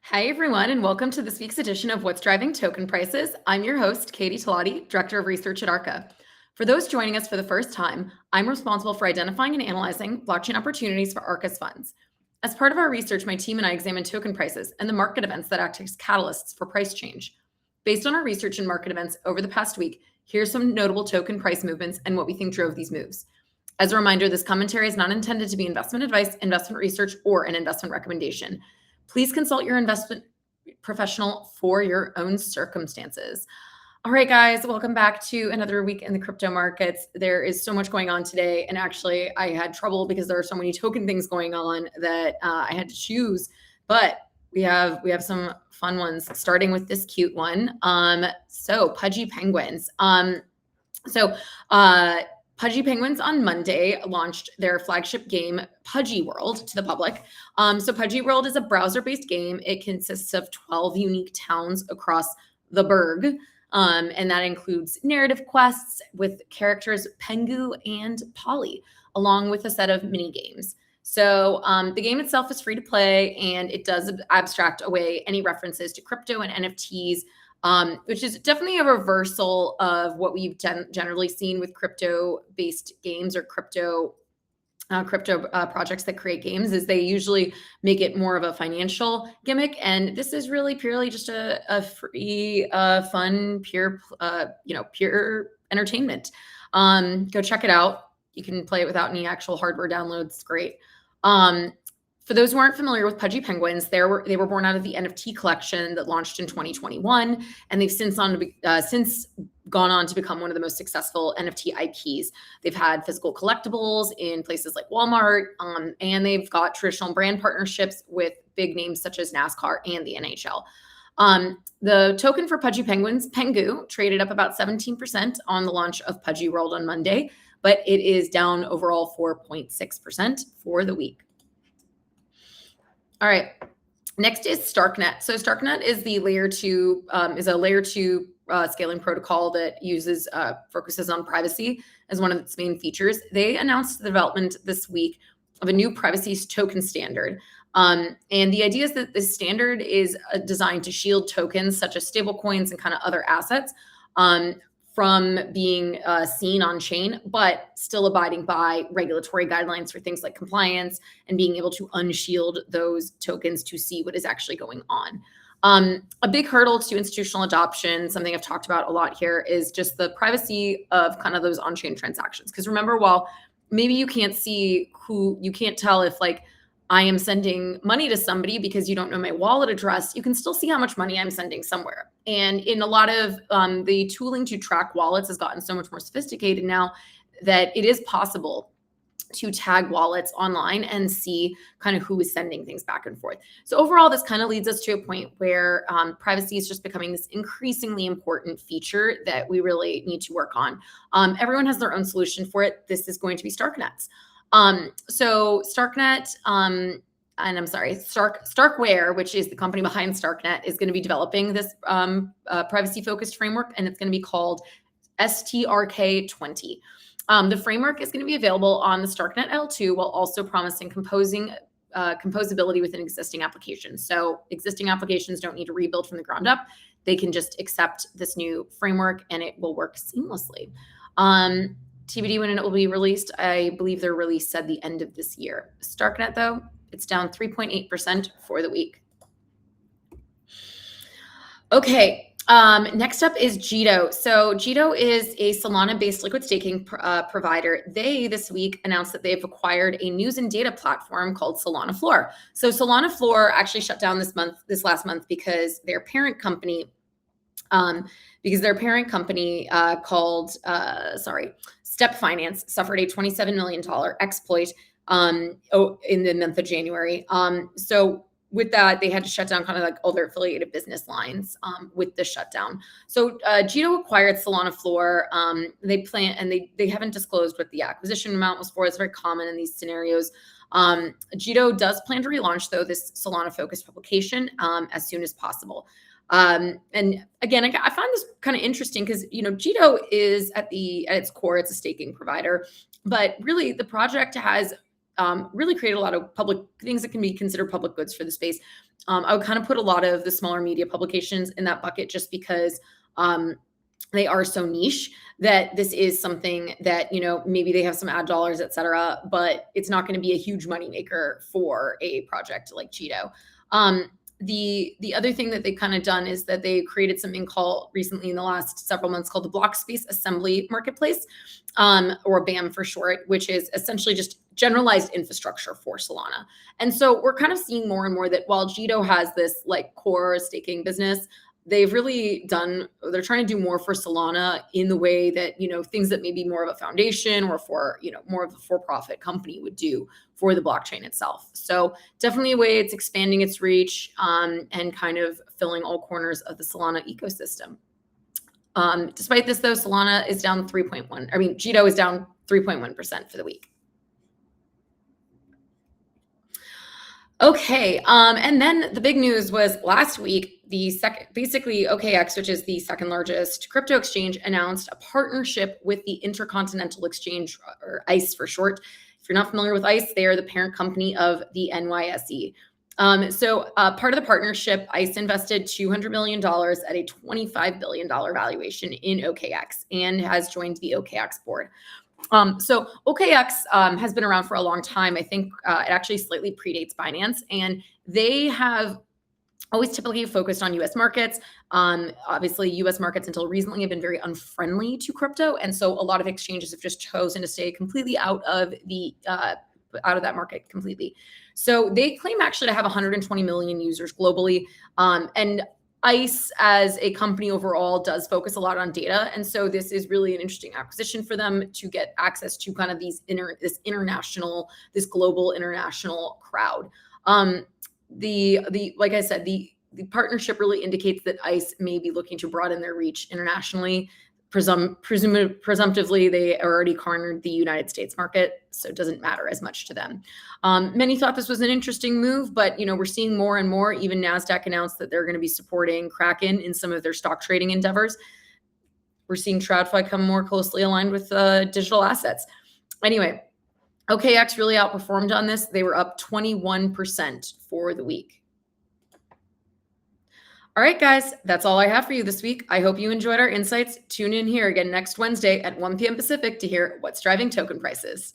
Hi, everyone, and welcome to this week's edition of What's Driving Token Prices. I'm your host, Katie Talati, Director of Research at Arca. For those joining us for the first time, I'm responsible for identifying and analyzing blockchain opportunities for Arca's funds. As part of our research, my team and I examine token prices and the market events that act as catalysts for price change. Based on our research and market events over the past week, here's some notable token price movements and what we think drove these moves. As a reminder, this commentary is not intended to be investment advice, investment research, or an investment recommendation. Please consult your investment professional for your own circumstances. All right, guys, welcome back to another week in the crypto markets. There is so much going on today. And actually, I had trouble because there are so many token things going on that I had to choose. But we have some fun ones, starting with this cute one. So Pudgy Penguins. Pudgy Penguins on Monday launched their flagship game, Pudgy World, to the public. So Pudgy World is a browser-based game. It consists of 12 unique towns across the burg, and that includes narrative quests with characters Pengu and Polly, along with a set of mini games. So the game itself is free to play, and it does abstract away any references to crypto and NFTs, which is definitely a reversal of what we've generally seen with crypto-based games or crypto projects that create games. Is they usually make it more of a financial gimmick, and this is really purely just a free, fun, pure entertainment. Go check it out. You can play it without any actual hardware downloads. It's great. For those who aren't familiar with Pudgy Penguins, they were born out of the NFT collection that launched in 2021, and they've since gone on to become one of the most successful NFT IPs. They've had physical collectibles in places like Walmart, and they've got traditional brand partnerships with big names such as NASCAR and the NHL. The token for Pudgy Penguins, Pengu, traded up about 17% on the launch of Pudgy World on Monday, but it is down overall 4.6% for the week. All right, next is Starknet. So Starknet is the layer 2 scaling protocol that focuses on privacy as one of its main features. They announced the development this week of a new privacy token standard. And the idea is that this standard is designed to shield tokens such as stablecoins and kind of other assets from being seen on chain, but still abiding by regulatory guidelines for things like compliance and being able to unshield those tokens to see what is actually going on. A big hurdle to institutional adoption, something I've talked about a lot here, is just the privacy of kind of those on-chain transactions. Because remember, while maybe you can't tell if like I am sending money to somebody because you don't know my wallet address, you can still see how much money I'm sending somewhere. And in a lot of the tooling to track wallets has gotten so much more sophisticated now that it is possible to tag wallets online and see kind of who is sending things back and forth. So overall, this kind of leads us to a point where privacy is just becoming this increasingly important feature that we really need to work on. Everyone has their own solution for it. This is going to be Starknet's. So Starknet, Starkware, which is the company behind Starknet, is going to be developing this privacy-focused framework, and it's going to be called STRK20. The framework is going to be available on the Starknet L2 while also promising composability within existing applications. So existing applications don't need to rebuild from the ground up. They can just accept this new framework and it will work seamlessly. TBD when it will be released. I believe their release said the end of this year. Starknet, though, it's down 3.8% for the week. Okay, next up is Jito. So Jito is a Solana-based liquid staking provider. They, this week, announced that they've acquired a news and data platform called SolanaFloor. So SolanaFloor actually shut down this last month because their parent company called Step Finance suffered a $27 million exploit in the month of January. So with that, they had to shut down kind of like all their affiliated business lines with the shutdown. So Jito acquired SolanaFloor. They haven't disclosed what the acquisition amount was for. It's very common in these scenarios. Jito does plan to relaunch, though, this Solana-focused publication as soon as possible. And again, I find this kind of interesting because, Jito is at its core, it's a staking provider, but really the project has really created a lot of public things that can be considered public goods for the space. I would kind of put a lot of the smaller media publications in that bucket just because they are so niche that this is something that, maybe they have some ad dollars, et cetera, but it's not going to be a huge moneymaker for a project like Jito. The other thing that they've kind of done is that they created something called recently in the last several months called the Block Space Assembly Marketplace, or BAM for short, which is essentially just generalized infrastructure for Solana. And so we're kind of seeing more and more that while Jito has this like core staking business, they're trying to do more for Solana in the way that, things that maybe more of a foundation or for, more of a for-profit company would do for the blockchain itself. So definitely a way it's expanding its reach, and kind of filling all corners of the Solana ecosystem. Despite this though, Solana is down Jito is down 3.1% for the week. Okay, and then the big news was last week, basically OKX, which is the second largest crypto exchange, announced a partnership with the Intercontinental Exchange, or ICE for short. If you're not familiar with ICE, they are the parent company of the NYSE. So part of the partnership, ICE invested $200 million at a $25 billion valuation in OKX and has joined the OKX board. So OKX has been around for a long time. I think it actually slightly predates Binance, and they have always typically focused on US markets. Obviously, US markets until recently have been very unfriendly to crypto, and so a lot of exchanges have just chosen to stay completely out of that market completely. So they claim actually to have 120 million users globally, and ICE as a company overall does focus a lot on data. And so this is really an interesting acquisition for them to get access to kind of this global international crowd. Like I said, the partnership really indicates that ICE may be looking to broaden their reach internationally. Presumptively, they already cornered the United States market, so it doesn't matter as much to them. Many thought this was an interesting move, but we're seeing more and more. Even NASDAQ announced that they're going to be supporting Kraken in some of their stock trading endeavors. We're seeing TradFi come more closely aligned with digital assets. Anyway, OKX really outperformed on this. They were up 21% for the week. All right, guys, that's all I have for you this week. I hope you enjoyed our insights. Tune in here again next Wednesday at 1 p.m. Pacific to hear what's driving token prices.